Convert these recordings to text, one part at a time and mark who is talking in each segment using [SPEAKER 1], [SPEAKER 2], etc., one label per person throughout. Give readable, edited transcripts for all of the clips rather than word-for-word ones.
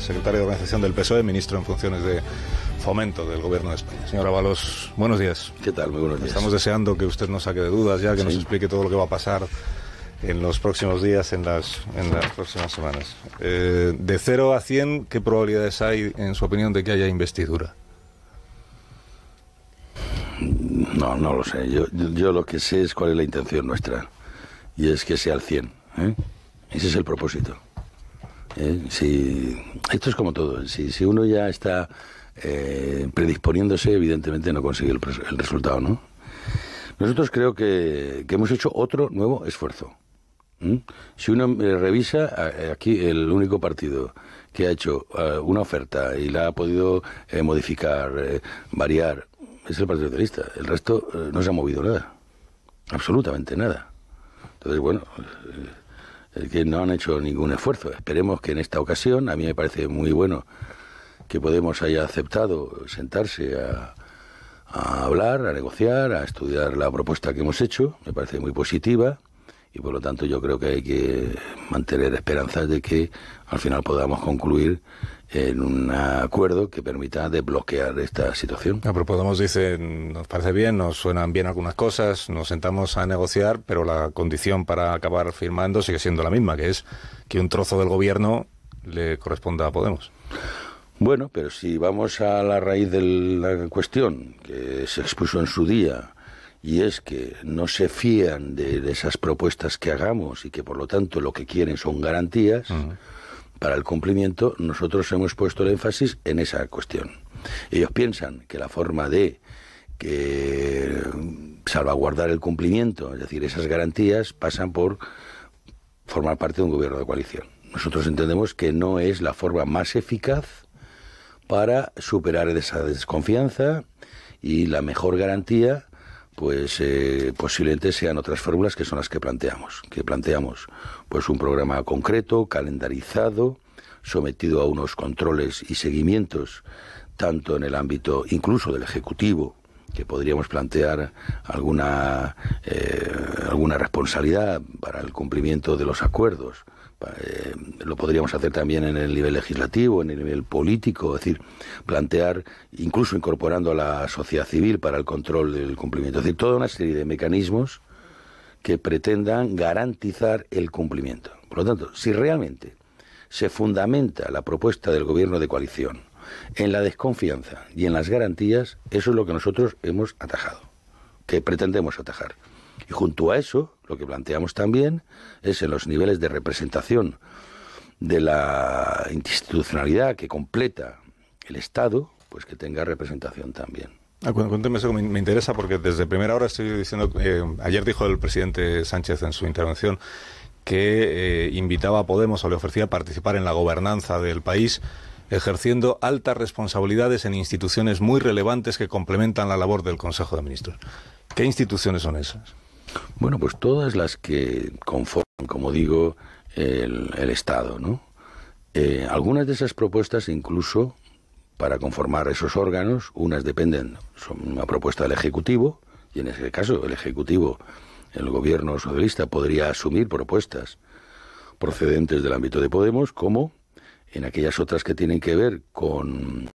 [SPEAKER 1] secretario de Organización del PSOE, ministro en funciones de Fomento del Gobierno de España. Señor Ábalos, buenos días.
[SPEAKER 2] ¿Qué tal? Muy buenos días.
[SPEAKER 1] Estamos deseando que usted nos saque de dudas ya, que nos explique todo lo que va a pasar en los próximos días, en las próximas semanas. De 0 a 100, ¿qué probabilidades hay, en su opinión, de que haya investidura?
[SPEAKER 2] No lo sé. Yo lo que sé es cuál es la intención nuestra. Y es que sea al 100. Ese es el propósito. Esto es como todo. Si uno ya está predisponiéndose, evidentemente no consigue el resultado, ¿no? Nosotros creo que hemos hecho otro nuevo esfuerzo. Si uno revisa, aquí el único partido que ha hecho una oferta y la ha podido modificar, variar, es el Partido Socialista. El resto no se ha movido nada. Absolutamente nada. Entonces, bueno, es que no han hecho ningún esfuerzo. Esperemos que en esta ocasión, a mí me parece muy bueno que Podemos haya aceptado sentarse a hablar, a negociar, a estudiar la propuesta que hemos hecho. Me parece muy positiva y por lo tanto yo creo que hay que mantener esperanzas de que al final podamos concluir en un acuerdo que permita desbloquear esta situación.
[SPEAKER 1] Pero Podemos dice, nos parece bien, nos suenan bien algunas cosas, nos sentamos a negociar, pero la condición para acabar firmando sigue siendo la misma, que es que un trozo del gobierno le corresponda a Podemos.
[SPEAKER 2] Bueno, pero si vamos a la raíz de la cuestión que se expuso en su día, y es que no se fían de esas propuestas que hagamos y que por lo tanto lo que quieren son garantías para el cumplimiento, nosotros hemos puesto el énfasis en esa cuestión. Ellos piensan que la forma de salvaguardar el cumplimiento, es decir, esas garantías, pasan por formar parte de un gobierno de coalición. Nosotros entendemos que no es la forma más eficaz para superar esa desconfianza, y la mejor garantía pues posiblemente sean otras fórmulas que son las que planteamos. Pues un programa concreto, calendarizado, sometido a unos controles y seguimientos, tanto en el ámbito incluso del Ejecutivo, que podríamos plantear alguna responsabilidad para el cumplimiento de los acuerdos. Lo podríamos hacer también en el nivel legislativo, en el nivel político, es decir, plantear, incluso incorporando a la sociedad civil para el control del cumplimiento, es decir, toda una serie de mecanismos que pretendan garantizar el cumplimiento. Por lo tanto, si realmente se fundamenta la propuesta del gobierno de coalición en la desconfianza y en las garantías, eso es lo que nosotros hemos atajado, que pretendemos atajar. Y junto a eso, lo que planteamos también es en los niveles de representación de la institucionalidad que completa el Estado, pues que tenga representación también.
[SPEAKER 1] Cuénteme eso, me interesa, porque desde primera hora estoy diciendo, ayer dijo el presidente Sánchez en su intervención que invitaba a Podemos o le ofrecía participar en la gobernanza del país, ejerciendo altas responsabilidades en instituciones muy relevantes que complementan la labor del Consejo de Ministros. ¿Qué instituciones son esas?
[SPEAKER 2] Bueno, pues todas las que conforman, como digo, el Estado, ¿no? Algunas de esas propuestas, incluso para conformar esos órganos, unas son una propuesta del Ejecutivo, y en ese caso el Ejecutivo, el gobierno socialista, podría asumir propuestas procedentes del ámbito de Podemos, como en aquellas otras que tienen que ver con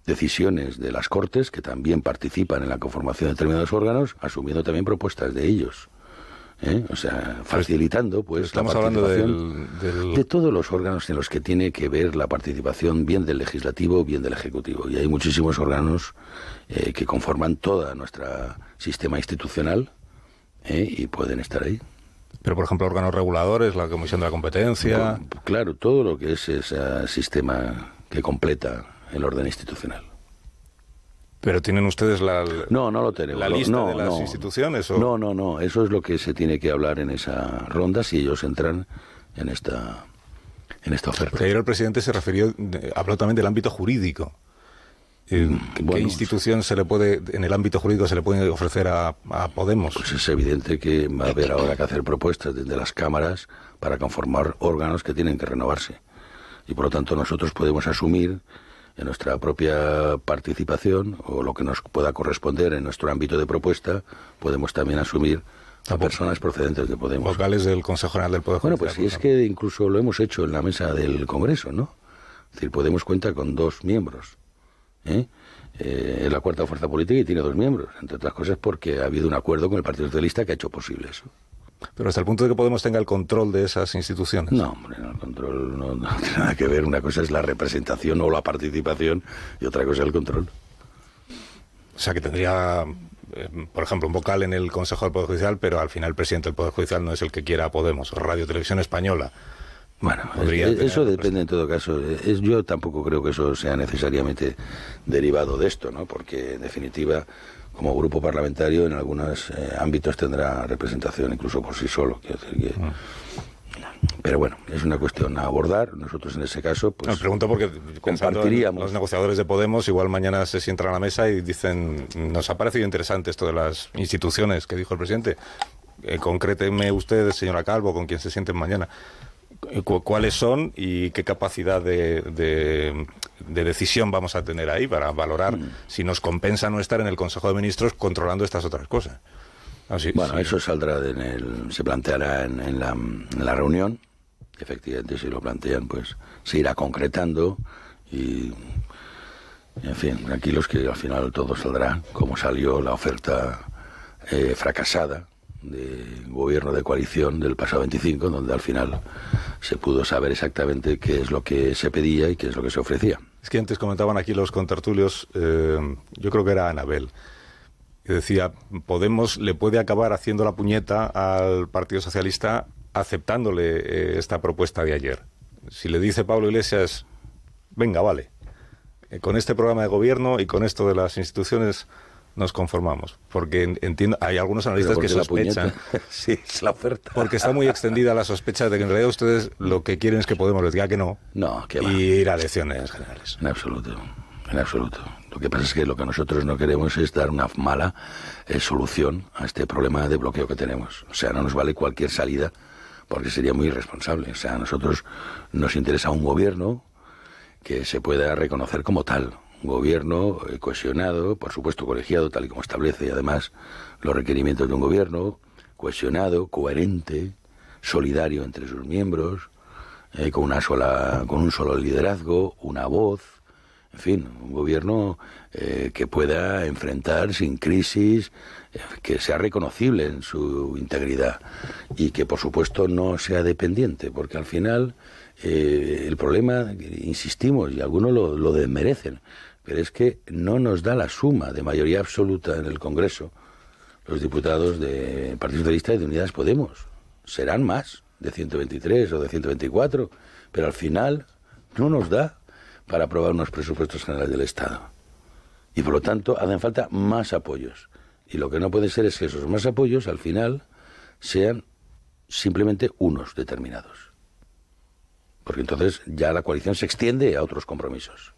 [SPEAKER 2] decisiones de las Cortes, que también participan en la conformación de determinados órganos, asumiendo también propuestas de ellos. O sea, facilitando pues la participación de todos los órganos en los que tiene que ver la participación, bien del legislativo, bien del ejecutivo. Y hay muchísimos órganos que conforman todo nuestro sistema institucional y pueden estar ahí.
[SPEAKER 1] Pero, por ejemplo, órganos reguladores, la Comisión de la Competencia...
[SPEAKER 2] Bueno, claro, todo lo que es ese sistema que completa el orden institucional.
[SPEAKER 1] ¿Pero tienen ustedes
[SPEAKER 2] no lo tenemos.
[SPEAKER 1] ¿La lista de las instituciones? ¿O?
[SPEAKER 2] No. Eso es lo que se tiene que hablar en esa ronda si ellos entran en esta oferta.
[SPEAKER 1] Porque ayer el presidente habló también del ámbito jurídico. ¿Qué institución en el ámbito jurídico se le puede ofrecer a Podemos?
[SPEAKER 2] Pues es evidente que va a haber ahora que hacer propuestas desde las cámaras para conformar órganos que tienen que renovarse. Y por lo tanto nosotros podemos asumir en nuestra propia participación, o lo que nos pueda corresponder en nuestro ámbito de propuesta, podemos también asumir a personas procedentes de Podemos.
[SPEAKER 1] Vocales del Consejo General del Poder Judicial.
[SPEAKER 2] Bueno, pues si es que incluso lo hemos hecho en la mesa del Congreso, ¿no? Es decir, Podemos cuenta con 2 miembros. Es la cuarta fuerza política y tiene 2 miembros, entre otras cosas porque ha habido un acuerdo con el Partido Socialista que ha hecho posible eso.
[SPEAKER 1] Pero hasta el punto de que Podemos tenga el control de esas instituciones.
[SPEAKER 2] No, hombre, no, el control no tiene nada que ver. Una cosa es la representación o la participación y otra cosa es el control.
[SPEAKER 1] O sea, que tendría, por ejemplo, un vocal en el Consejo del Poder Judicial, pero al final el presidente del Poder Judicial no es el que quiera a Podemos, o Radio Televisión Española.
[SPEAKER 2] Bueno, eso depende en todo caso. Yo tampoco creo que eso sea necesariamente derivado de esto, ¿no? Porque, en definitiva, como grupo parlamentario, en algunos ámbitos tendrá representación incluso por sí solo. Quiero decir que... Pero bueno, es una cuestión a abordar. Nosotros en ese caso, pues...
[SPEAKER 1] Me pregunto porque
[SPEAKER 2] compartiríamos.
[SPEAKER 1] Los negociadores de Podemos igual mañana se sientan a la mesa y dicen, nos ha parecido interesante esto de las instituciones que dijo el presidente. Concréteme usted, señora Calvo, con quién se sienten mañana. ¿Cuáles son y qué capacidad de decisión vamos a tener ahí para valorar si nos compensa no estar en el Consejo de Ministros controlando estas otras cosas?
[SPEAKER 2] Bueno, eso saldrá se planteará en la reunión. Efectivamente, si lo plantean, pues se irá concretando y, en fin, tranquilos que al final todo saldrá como salió la oferta fracasada de gobierno de coalición del pasado 25, donde al final se pudo saber exactamente qué es lo que se pedía y qué es lo que se ofrecía.
[SPEAKER 1] Es que antes comentaban aquí los contertulios, yo creo que era Anabel, que decía, Podemos le puede acabar haciendo la puñeta al Partido Socialista aceptándole esta propuesta de ayer. Si le dice Pablo Iglesias, venga, vale, con este programa de gobierno y con esto de las instituciones nos conformamos, porque entiendo, hay algunos analistas que sospechan
[SPEAKER 2] sí, es la oferta,
[SPEAKER 1] porque está muy extendida la sospecha de que en realidad ustedes lo que quieren es que Podemos les diga que no,
[SPEAKER 2] que va.
[SPEAKER 1] Y ir a elecciones generales.
[SPEAKER 2] En absoluto. Lo que pasa es que lo que nosotros no queremos es dar una mala solución a este problema de bloqueo que tenemos. O sea, no nos vale cualquier salida porque sería muy irresponsable. O sea, a nosotros nos interesa un gobierno que se pueda reconocer como tal. Un gobierno cohesionado, por supuesto colegiado, tal y como establece además los requerimientos de un gobierno, cohesionado, coherente, solidario entre sus miembros, con un solo liderazgo, una voz, en fin, un gobierno que pueda enfrentar sin crisis, que sea reconocible en su integridad y que por supuesto no sea dependiente, porque al final el problema, insistimos, y algunos lo desmerecen, pero es que no nos da la suma de mayoría absoluta en el Congreso los diputados del Partido Socialista y de Unidas Podemos. Serán más, de 123 o de 124, pero al final no nos da para aprobar unos presupuestos generales del Estado. Y por lo tanto hacen falta más apoyos. Y lo que no puede ser es que esos más apoyos al final sean simplemente unos determinados. Porque entonces ya la coalición se extiende a otros compromisos.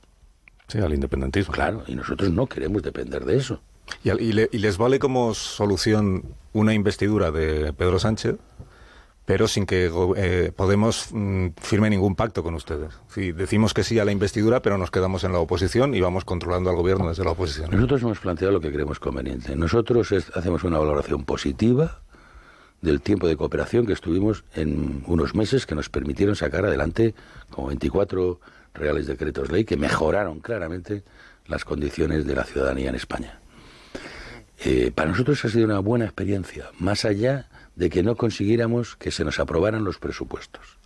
[SPEAKER 1] Sí, al independentismo.
[SPEAKER 2] Claro, y nosotros no queremos depender de eso.
[SPEAKER 1] ¿Y les vale como solución una investidura de Pedro Sánchez, pero sin que Podemos firme ningún pacto con ustedes? Sí, decimos que sí a la investidura, pero nos quedamos en la oposición y vamos controlando al gobierno desde la oposición.
[SPEAKER 2] Nosotros hemos planteado lo que creemos conveniente. Nosotros hacemos una valoración positiva del tiempo de cooperación que estuvimos en unos meses que nos permitieron sacar adelante como 24 reales decretos ley que mejoraron claramente las condiciones de la ciudadanía en España. Para nosotros ha sido una buena experiencia, más allá de que no consiguiéramos que se nos aprobaran los presupuestos.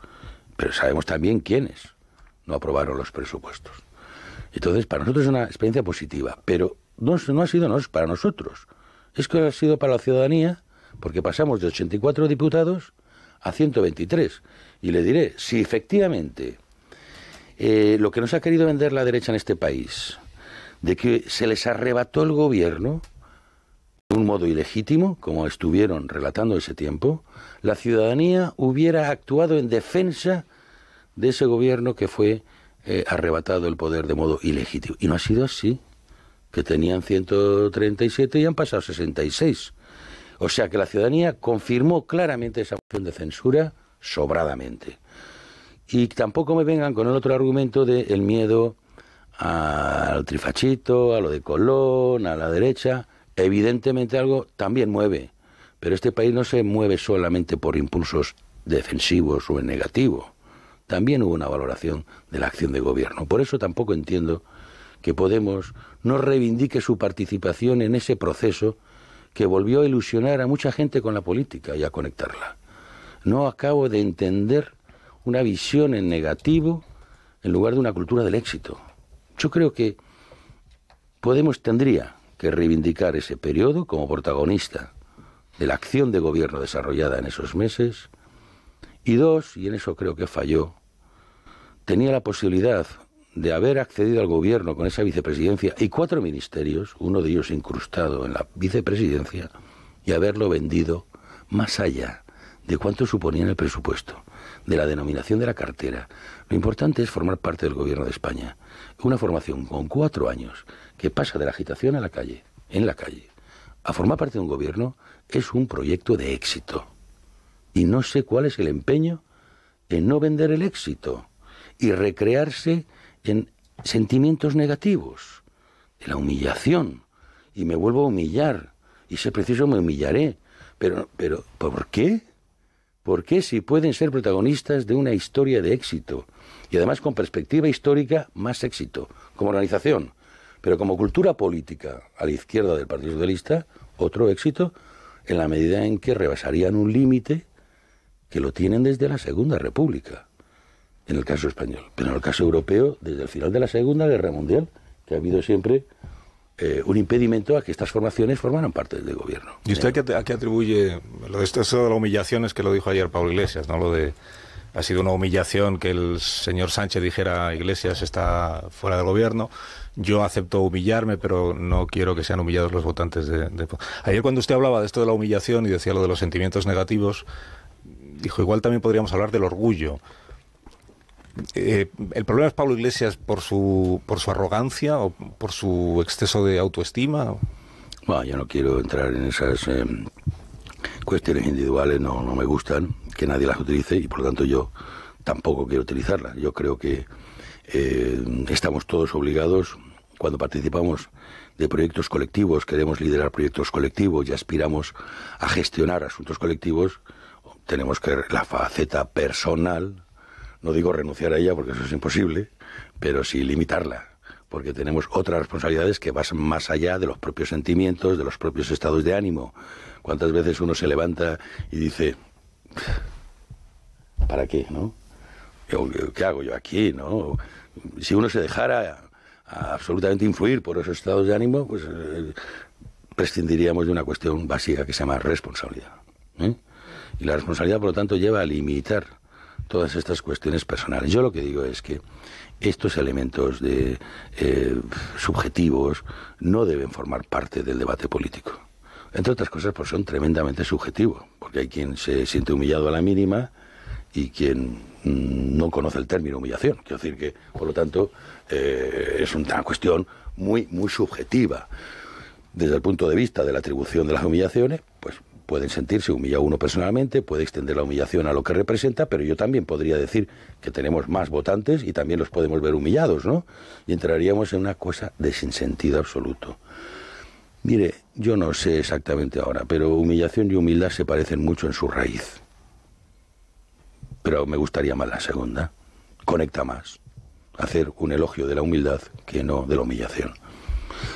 [SPEAKER 2] Pero sabemos también quiénes no aprobaron los presupuestos. Entonces, para nosotros es una experiencia positiva, pero no ha sido para nosotros. Es que ha sido para la ciudadanía, porque pasamos de 84 diputados a 123. Y le diré, si efectivamente lo que nos ha querido vender la derecha en este país, de que se les arrebató el gobierno de un modo ilegítimo, como estuvieron relatando ese tiempo, la ciudadanía hubiera actuado en defensa de ese gobierno que fue arrebatado el poder de modo ilegítimo. Y no ha sido así, que tenían 137 y han pasado 66. O sea que la ciudadanía confirmó claramente esa moción de censura sobradamente. Y tampoco me vengan con el otro argumento del miedo al trifachito, a lo de Colón, a la derecha. Evidentemente algo también mueve, pero este país no se mueve solamente por impulsos defensivos o en negativo. también hubo una valoración de la acción de gobierno. Por eso tampoco entiendo que Podemos no reivindique su participación en ese proceso que volvió a ilusionar a mucha gente con la política y a conectarla. No acabo de entender una visión en negativo en lugar de una cultura del éxito. Yo creo que Podemos tendría que reivindicar ese periodo como protagonista de la acción de gobierno desarrollada en esos meses. Y dos, y en eso creo que falló, tenía la posibilidad de haber accedido al gobierno con esa vicepresidencia y 4 ministerios, uno de ellos incrustado en la vicepresidencia, y haberlo vendido más allá de cuánto suponía en el presupuesto, de la denominación de la cartera. Lo importante es formar parte del gobierno de España. Una formación con 4 años que pasa de la agitación a la calle, en la calle, a formar parte de un gobierno es un proyecto de éxito. Y no sé cuál es el empeño en no vender el éxito y recrearse en sentimientos negativos, de la humillación. Y me vuelvo a humillar, y si es preciso me humillaré. Pero, ¿por qué? ¿Por qué si pueden ser protagonistas de una historia de éxito? Y además con perspectiva histórica, más éxito, como organización. Pero como cultura política, a la izquierda del Partido Socialista, otro éxito, en la medida en que rebasarían un límite que lo tienen desde la Segunda República, en el caso español. Pero en el caso europeo, desde el final de la Segunda Guerra Mundial, que ha habido siempre un impedimento a que estas formaciones formaran parte del gobierno.
[SPEAKER 1] ¿Y usted a qué atribuye lo de esto de la humillación? Es que lo dijo ayer Pablo Iglesias, ¿no? Lo de ha sido una humillación que el señor Sánchez dijera Iglesias está fuera del gobierno. Yo acepto humillarme, pero no quiero que sean humillados los votantes de... Ayer cuando usted hablaba de esto de la humillación y decía lo de los sentimientos negativos, dijo, igual también podríamos hablar del orgullo. ¿El problema es Pablo Iglesias por su arrogancia o por su exceso de autoestima?
[SPEAKER 2] Bueno, yo no quiero entrar en esas cuestiones individuales, no me gustan que nadie las utilice y por lo tanto yo tampoco quiero utilizarlas. Yo creo que estamos todos obligados, cuando participamos de proyectos colectivos, queremos liderar proyectos colectivos y aspiramos a gestionar asuntos colectivos, tenemos que la faceta personal, no digo renunciar a ella porque eso es imposible, pero sí limitarla, porque tenemos otras responsabilidades que van más allá de los propios sentimientos, de los propios estados de ánimo. ¿Cuántas veces uno se levanta y dice, ¿para qué, no? ¿Qué hago yo aquí, no? Si uno se dejara absolutamente influir por esos estados de ánimo, pues prescindiríamos de una cuestión básica que se llama responsabilidad, ¿eh? Y la responsabilidad, por lo tanto, lleva a limitar todas estas cuestiones personales. Yo lo que digo es que estos elementos de subjetivos no deben formar parte del debate político. Entre otras cosas, pues son tremendamente subjetivos, porque hay quien se siente humillado a la mínima y quien no conoce el término humillación. Quiero decir que, por lo tanto, es una cuestión muy, muy subjetiva. Desde el punto de vista de la atribución de las humillaciones, pues pueden sentirse humillado uno personalmente, puede extender la humillación a lo que representa, pero yo también podría decir que tenemos más votantes y también los podemos ver humillados, ¿no? Y entraríamos en una cosa de sinsentido absoluto. Mire, yo no sé exactamente ahora, pero humillación y humildad se parecen mucho en su raíz. Pero me gustaría más la segunda. Conecta más. Hacer un elogio de la humildad que no de la humillación.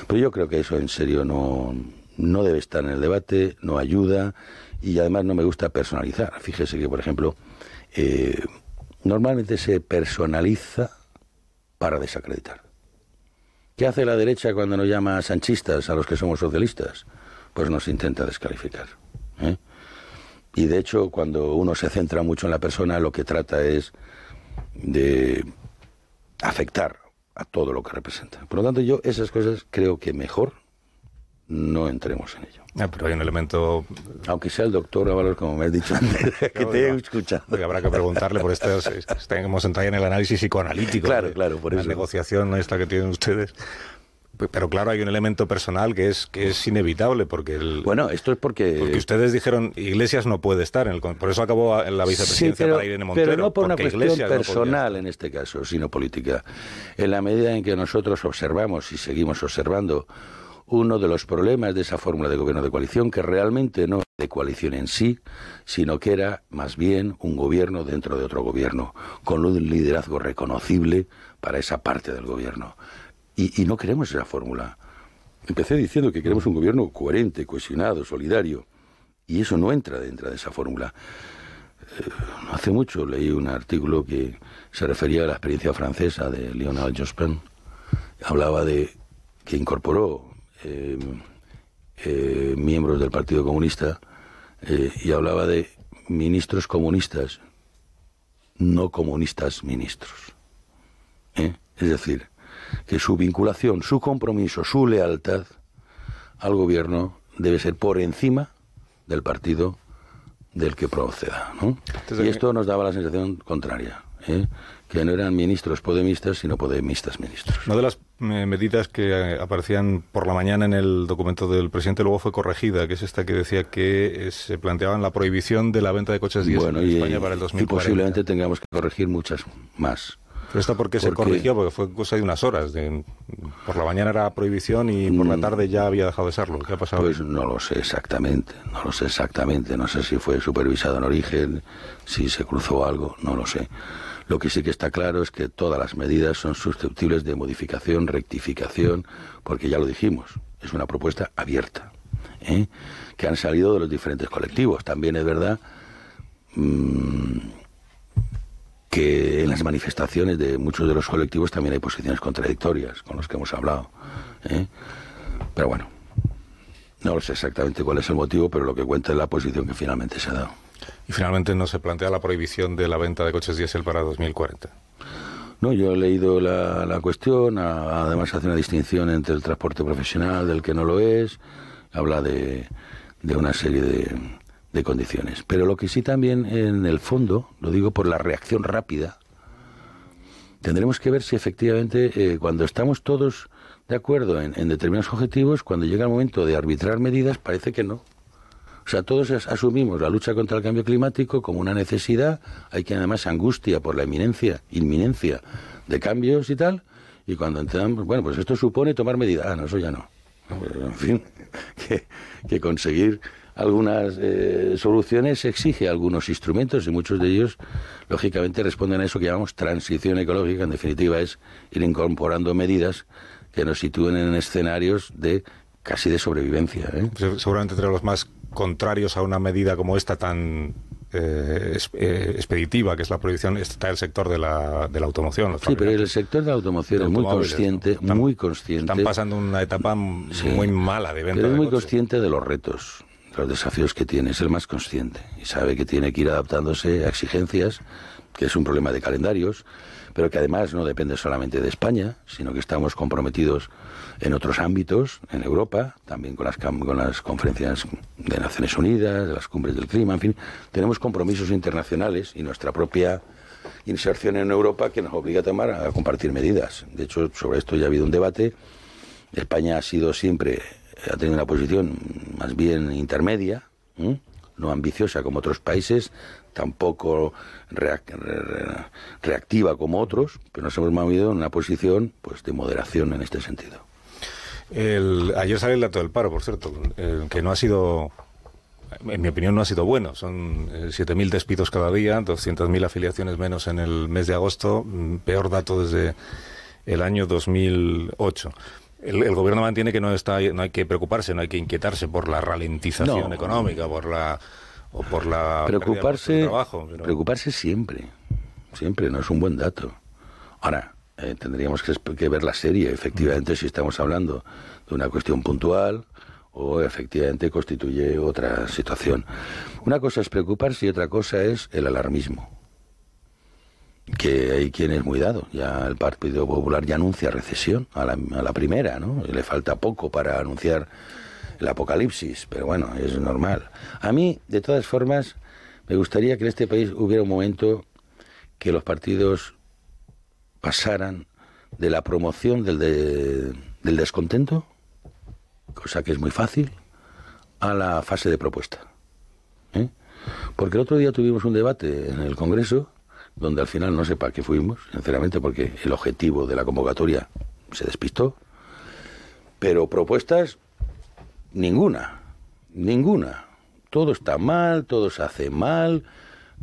[SPEAKER 2] Pero yo creo que eso en serio no debe estar en el debate, no ayuda y además no me gusta personalizar. Fíjese que, por ejemplo, normalmente se personaliza para desacreditar. ¿Qué hace la derecha cuando nos llama sanchistas a los que somos socialistas? Pues nos intenta descalificar, ¿eh? Y de hecho, cuando uno se centra mucho en la persona, lo que trata es de afectar a todo lo que representa. Por lo tanto, yo esas cosas creo que mejor no entremos en ello.
[SPEAKER 1] Pero hay un elemento...
[SPEAKER 2] Aunque sea el doctor Ábalos, como me has dicho antes, que te he escuchado.
[SPEAKER 1] Habrá que preguntarle por esto. Hemos entrado en el análisis psicoanalítico.
[SPEAKER 2] Claro, por eso.
[SPEAKER 1] La negociación esta que tienen ustedes. Pero claro, hay un elemento personal que es inevitable, porque...
[SPEAKER 2] Bueno, esto es porque
[SPEAKER 1] ustedes dijeron, Iglesias no puede estar, por eso acabó en la vicepresidencia para Irene Montero.
[SPEAKER 2] Pero no por una cuestión personal en este caso, sino política. En la medida en que nosotros observamos y seguimos observando uno de los problemas de esa fórmula de gobierno de coalición, que realmente no era de coalición en sí, sino que era más bien un gobierno dentro de otro gobierno, con un liderazgo reconocible para esa parte del gobierno. Y no queremos esa fórmula. Empecé diciendo que queremos un gobierno coherente, cohesionado, solidario, y eso no entra dentro de esa fórmula. No hace mucho leí un artículo que se refería a la experiencia francesa de Lionel Jospin. Hablaba de que incorporó miembros del Partido Comunista y hablaba de ministros comunistas, no comunistas ministros. Es decir, que su vinculación, su compromiso, su lealtad al gobierno debe ser por encima del partido del que proceda, ¿no? Y esto nos daba la sensación contraria, que no eran ministros podemistas, sino podemistas ministros.
[SPEAKER 1] Una de las medidas que aparecían por la mañana en el documento del presidente luego fue corregida, que es esta que decía que se planteaban la prohibición de la venta de coches diésel en España para el 2040.
[SPEAKER 2] Y posiblemente tengamos que corregir muchas más.
[SPEAKER 1] ¿Pero esta por qué se corrigió? Porque fue cosa de unas horas. Por la mañana era prohibición y por la tarde ya había dejado de serlo. ¿Qué ha pasado?
[SPEAKER 2] Pues no lo sé exactamente. No sé si fue supervisado en origen, si se cruzó algo, no lo sé. Lo que sí que está claro es que todas las medidas son susceptibles de modificación, rectificación, porque ya lo dijimos, es una propuesta abierta, que han salido de los diferentes colectivos. También es verdad que en las manifestaciones de muchos de los colectivos también hay posiciones contradictorias con los que hemos hablado. Pero bueno, no lo sé exactamente cuál es el motivo, pero lo que cuenta es la posición que finalmente se ha dado.
[SPEAKER 1] Y finalmente no se plantea la prohibición de la venta de coches diésel para 2040.
[SPEAKER 2] No, yo he leído la cuestión, además hace una distinción entre el transporte profesional del que no lo es, habla de una serie de condiciones. Pero lo que sí también, en el fondo, lo digo por la reacción rápida, tendremos que ver si efectivamente cuando estamos todos de acuerdo en determinados objetivos, cuando llega el momento de arbitrar medidas, parece que no. O sea, todos asumimos la lucha contra el cambio climático como una necesidad, hay quien además se angustia por la inminencia de cambios y tal, y cuando entendamos, bueno, pues esto supone tomar medidas, no, eso ya no. En fin, que conseguir algunas soluciones exige algunos instrumentos y muchos de ellos, lógicamente, responden a eso que llamamos transición ecológica. En definitiva, es ir incorporando medidas que nos sitúen en escenarios casi de sobrevivencia.
[SPEAKER 1] Seguramente entre los más contrarios a una medida como esta tan expeditiva, que es la prohibición, está el sector de la automoción.
[SPEAKER 2] Sí, pero el sector de la automoción es muy consciente,
[SPEAKER 1] Están pasando una etapa muy mala de venta.
[SPEAKER 2] Pero es muy consciente de los retos, los desafíos que tiene, es el más consciente y sabe que tiene que ir adaptándose a exigencias, que es un problema de calendarios, pero que además no depende solamente de España, sino que estamos comprometidos en otros ámbitos, en Europa, también con las conferencias de Naciones Unidas, de las cumbres del clima, en fin, tenemos compromisos internacionales y nuestra propia inserción en Europa que nos obliga a compartir medidas. De hecho, sobre esto ya ha habido un debate. España ha tenido una posición más bien intermedia, no ambiciosa como otros países, tampoco reactiva como otros, pero nos hemos movido en una posición de moderación en este sentido.
[SPEAKER 1] Ayer salió el dato del paro, por cierto, que no ha sido, en mi opinión, no ha sido bueno. Son 7.000 despidos cada día, 200.000 afiliaciones menos en el mes de agosto, peor dato desde el año 2008. El gobierno mantiene que no hay que preocuparse, no hay que inquietarse por la ralentización económica, por la
[SPEAKER 2] preocuparse
[SPEAKER 1] de trabajo.
[SPEAKER 2] Preocuparse siempre, no es un buen dato. Ahora, tendríamos que ver la serie, efectivamente, si estamos hablando de una cuestión puntual o efectivamente constituye otra situación. Una cosa es preocuparse y otra cosa es el alarmismo, que hay quien es muy dado. Ya el Partido Popular ya anuncia recesión a la primera, ¿no? Y le falta poco para anunciar el apocalipsis, pero bueno, es normal. A mí, de todas formas, me gustaría que en este país hubiera un momento que los partidos pasaran de la promoción del descontento, cosa que es muy fácil, a la fase de propuesta. Porque el otro día tuvimos un debate en el Congreso donde al final no sé para qué fuimos, sinceramente, porque el objetivo de la convocatoria se despistó, Pero propuestas, ninguna. Todo está mal, todo se hace mal,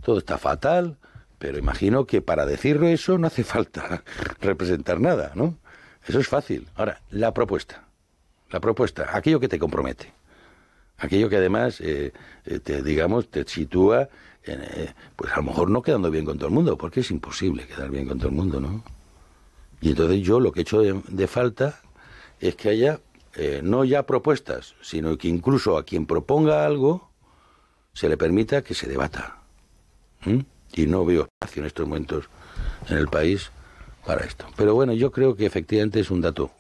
[SPEAKER 2] todo está fatal, pero imagino que para decirlo eso no hace falta representar nada, ¿no? Eso es fácil. Ahora, la propuesta, aquello que te compromete, aquello que además te sitúa, pues a lo mejor no quedando bien con todo el mundo, porque es imposible quedar bien con todo el mundo, ¿no? Y entonces yo lo que he hecho de falta es que haya no ya propuestas, sino que incluso a quien proponga algo se le permita que se debata. Y no veo espacio en estos momentos en el país para esto. Pero bueno, yo creo que efectivamente es un dato.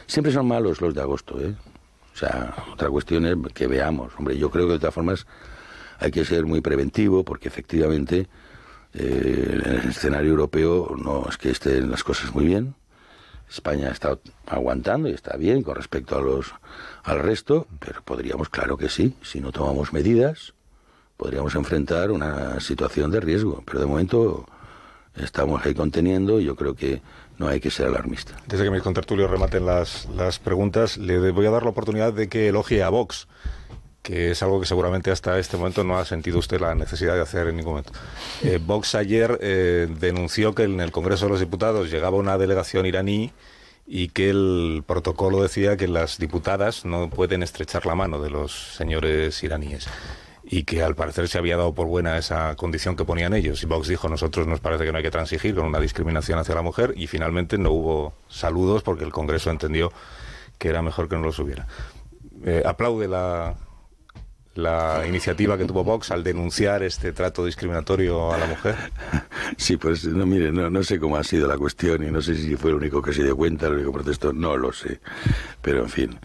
[SPEAKER 2] Siempre son malos los de agosto, ¿eh? O sea, otra cuestión es que veamos. Hombre, yo creo que de todas formas hay que ser muy preventivo, porque efectivamente en el escenario europeo no es que estén las cosas muy bien. España está aguantando y está bien con respecto al resto, pero podríamos, claro que sí, si no tomamos medidas, podríamos enfrentar una situación de riesgo. Pero de momento estamos ahí conteniendo y yo creo que no hay que ser alarmista.
[SPEAKER 1] Antes de que mis contertulios rematen las preguntas, le voy a dar la oportunidad de que elogie a Vox, que es algo que seguramente hasta este momento no ha sentido usted la necesidad de hacer en ningún momento. Vox ayer denunció que en el Congreso de los Diputados llegaba una delegación iraní y que el protocolo decía que las diputadas no pueden estrechar la mano de los señores iraníes, y que al parecer se había dado por buena esa condición que ponían ellos. Y Vox dijo, nosotros nos parece que no hay que transigir con una discriminación hacia la mujer, y finalmente no hubo saludos porque el Congreso entendió que era mejor que no los hubiera. ¿Aplaude la iniciativa que tuvo Vox al denunciar este trato discriminatorio a la mujer?
[SPEAKER 2] Sí, pues no, mire, no sé cómo ha sido la cuestión y no sé si fue el único que se dio cuenta, el único protesto, no lo sé. Pero en fin,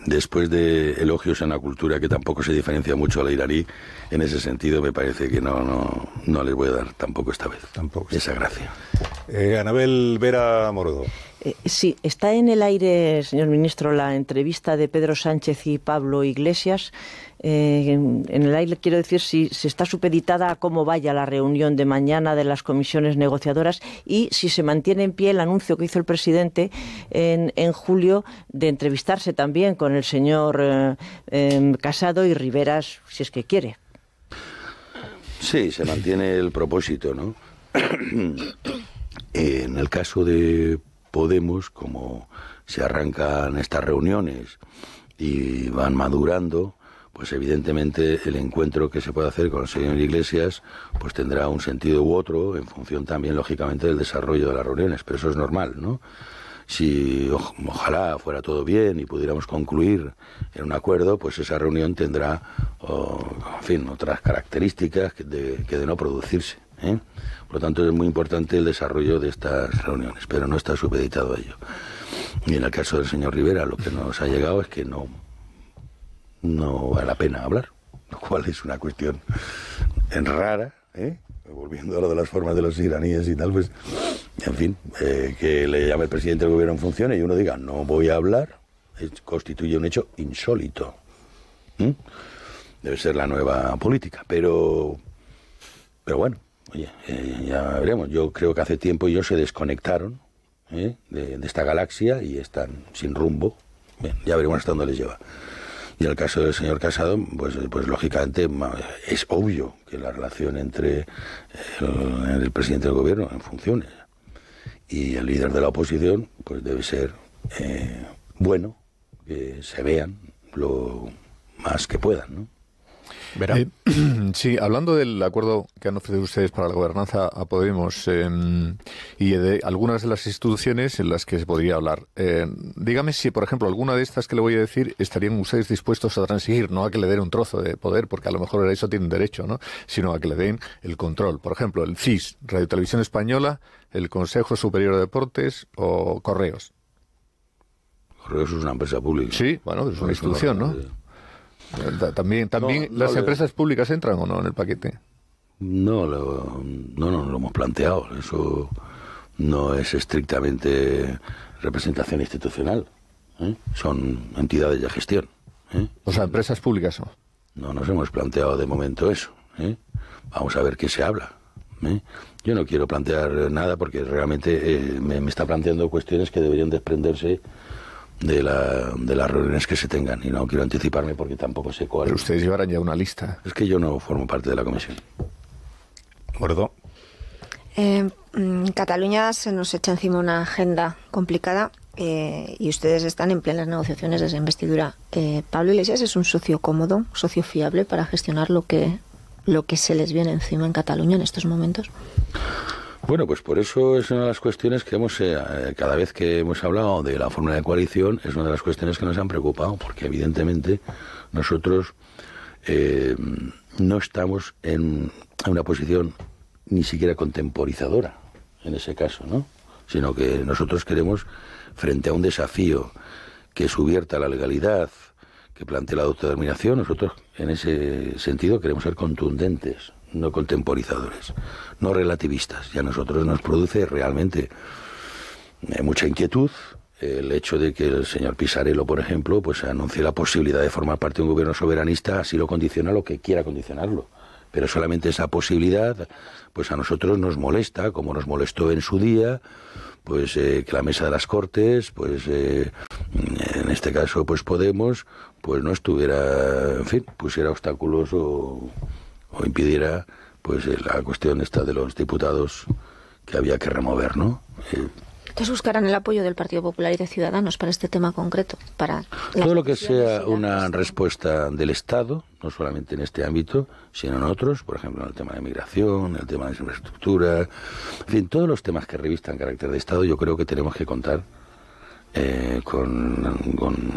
[SPEAKER 2] después de elogios a una cultura que tampoco se diferencia mucho a la iraní, en ese sentido me parece que no les voy a dar tampoco esta vez esa gracia.
[SPEAKER 1] Anabel Vera Morodo.
[SPEAKER 3] Sí, está en el aire, señor ministro, la entrevista de Pedro Sánchez y Pablo Iglesias. En el aire quiero decir si se está supeditada a cómo vaya la reunión de mañana de las comisiones negociadoras y si se mantiene en pie el anuncio que hizo el presidente en julio de entrevistarse también con el señor Casado y Riveras, si es que quiere.
[SPEAKER 2] Sí, se mantiene el propósito, ¿no? En el caso de Podemos, como se arrancan estas reuniones y van madurando, pues evidentemente el encuentro que se puede hacer con el señor Iglesias pues tendrá un sentido u otro en función también, lógicamente, del desarrollo de las reuniones, pero eso es normal, ¿no? Si ojalá fuera todo bien y pudiéramos concluir en un acuerdo, pues esa reunión tendrá, en fin, otras características que de no producirse, ¿eh? Por lo tanto, es muy importante el desarrollo de estas reuniones, pero no está supeditado a ello. Y en el caso del señor Rivera, lo que nos ha llegado es que no vale la pena hablar, lo cual es una cuestión rara, ¿eh? Volviendo a lo de las formas de los iraníes y tal, pues, en fin, que le llame el presidente del gobierno en funciones y uno diga, no voy a hablar, constituye un hecho insólito. Debe ser la nueva política, pero bueno. Oye, ya veremos. Yo creo que hace tiempo ellos se desconectaron de esta galaxia y están sin rumbo. Bien, ya veremos hasta dónde les lleva. Y en el caso del señor Casado, pues lógicamente es obvio que la relación entre el presidente del gobierno en funciones y el líder de la oposición pues debe ser bueno, que se vean lo más que puedan, ¿no?
[SPEAKER 4] Sí, hablando del acuerdo que han ofrecido ustedes para la gobernanza a Podemos y de algunas de las instituciones en las que se podría hablar, dígame si, por ejemplo, alguna de estas que le voy a decir estarían ustedes dispuestos a transigir, no a que le den un trozo de poder, porque a lo mejor a eso tienen derecho, ¿no?, sino a que le den el control. Por ejemplo, el CIS, Radio Televisión Española, el Consejo Superior de Deportes o Correos.
[SPEAKER 2] Correos es una empresa pública.
[SPEAKER 4] Sí, bueno, es una institución, ¿no? También las empresas públicas entran o no en el paquete.
[SPEAKER 2] No lo hemos planteado. Eso no es estrictamente representación institucional, ¿eh? Son entidades de gestión, ¿eh?
[SPEAKER 4] O sea, empresas públicas no.
[SPEAKER 2] No nos hemos planteado de momento eso, ¿eh? Vamos a ver qué se habla. Yo no quiero plantear nada porque realmente me está planteando cuestiones que deberían desprenderse de las reuniones que se tengan, y no quiero anticiparme porque tampoco sé cuál.
[SPEAKER 4] Pero ustedes llevarán ya una lista.
[SPEAKER 2] Es que yo no formo parte de la comisión.
[SPEAKER 1] Gordo.
[SPEAKER 5] Cataluña se nos echa encima una agenda complicada y ustedes están en plenas negociaciones de esa investidura. ¿Pablo Iglesias es un socio cómodo, socio fiable para gestionar lo que se les viene encima en Cataluña en estos momentos?
[SPEAKER 2] Bueno, pues por eso es una de las cuestiones que cada vez que hemos hablado de la fórmula de coalición, es una de las cuestiones que nos han preocupado, porque evidentemente nosotros no estamos en una posición ni siquiera contemporizadora, en ese caso, ¿no? Sino que nosotros queremos, frente a un desafío que subvierta la legalidad, que plantee la autodeterminación, nosotros en ese sentido queremos ser contundentes, no contemporizadores, no relativistas. Y a nosotros nos produce realmente mucha inquietud el hecho de que el señor Pisarello, por ejemplo, pues anuncie la posibilidad de formar parte de un gobierno soberanista, así lo condiciona lo que quiera condicionarlo. Pero solamente esa posibilidad, pues a nosotros nos molesta, como nos molestó en su día, pues que la mesa de las Cortes, pues en este caso pues Podemos, pues no estuviera, en fin, pusiera obstáculos o impidiera pues la cuestión esta de los diputados que había que remover, ¿no?
[SPEAKER 5] Entonces buscarán el apoyo del Partido Popular y de Ciudadanos para este tema concreto, para
[SPEAKER 2] todo lo que sea una respuesta del Estado, no solamente en este ámbito, sino en otros, por ejemplo en el tema de migración, en el tema de infraestructura, en fin, todos los temas que revistan carácter de Estado. Yo creo que tenemos que contar con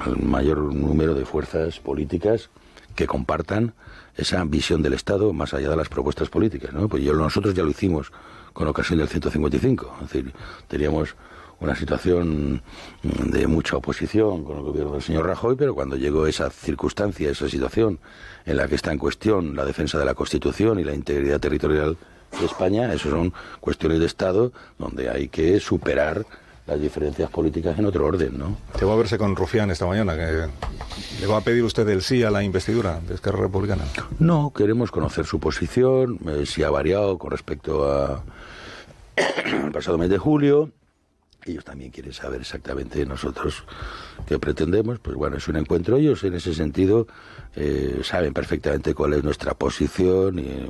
[SPEAKER 2] el mayor número de fuerzas políticas que compartan esa visión del Estado más allá de las propuestas políticas, ¿no? Pues nosotros ya lo hicimos con ocasión del 155, es decir, teníamos una situación de mucha oposición con el gobierno del señor Rajoy, pero cuando llegó esa circunstancia, esa situación en la que está en cuestión la defensa de la Constitución y la integridad territorial de España, eso son cuestiones de Estado donde hay que superar las diferencias políticas en otro orden, ¿no?
[SPEAKER 1] Llegó a verse con Rufián esta mañana, que le va a pedir usted el sí a la investidura de Esquerra Republicana.
[SPEAKER 2] No, queremos conocer su posición, si ha variado con respecto al pasado mes de julio. Ellos también quieren saber exactamente nosotros qué pretendemos. Pues bueno, es un encuentro. Ellos en ese sentido saben perfectamente cuál es nuestra posición y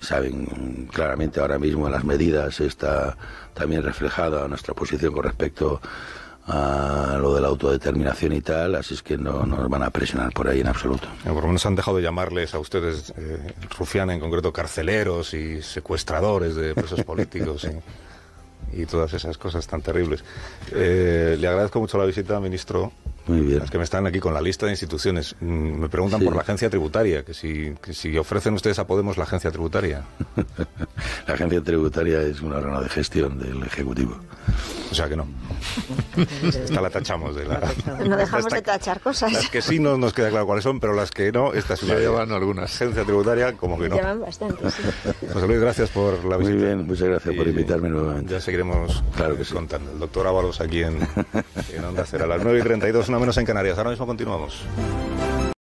[SPEAKER 2] saben claramente ahora mismo en las medidas está también reflejada nuestra posición con respecto a lo de la autodeterminación y tal, así es que no nos van a presionar por ahí en absoluto.
[SPEAKER 1] Por lo menos han dejado de llamarles a ustedes, Rufián en concreto, carceleros y secuestradores de presos políticos y todas esas cosas tan terribles. Le agradezco mucho la visita, ministro.
[SPEAKER 2] Muy bien.
[SPEAKER 1] Es que me están aquí con la lista de instituciones. Me preguntan por la agencia tributaria, que si ofrecen ustedes a Podemos la agencia tributaria.
[SPEAKER 2] La agencia tributaria es un órgano de gestión del Ejecutivo.
[SPEAKER 1] O sea que no. Esta la tachamos de la...
[SPEAKER 5] No dejamos de tachar cosas.
[SPEAKER 1] Las que sí no nos queda claro cuáles son, pero las que no, esta es una.
[SPEAKER 4] Ya llevan algunas.
[SPEAKER 1] Agencia tributaria, como que no.
[SPEAKER 5] Llevan bastante, sí.
[SPEAKER 1] José Luis, gracias por la visita.
[SPEAKER 2] Muy bien, muchas gracias por invitarme nuevamente.
[SPEAKER 1] Ya seguiremos contando. El doctor Ábalos aquí en Onda Cero a las 9:32, una menos en Canarias. Ahora mismo continuamos.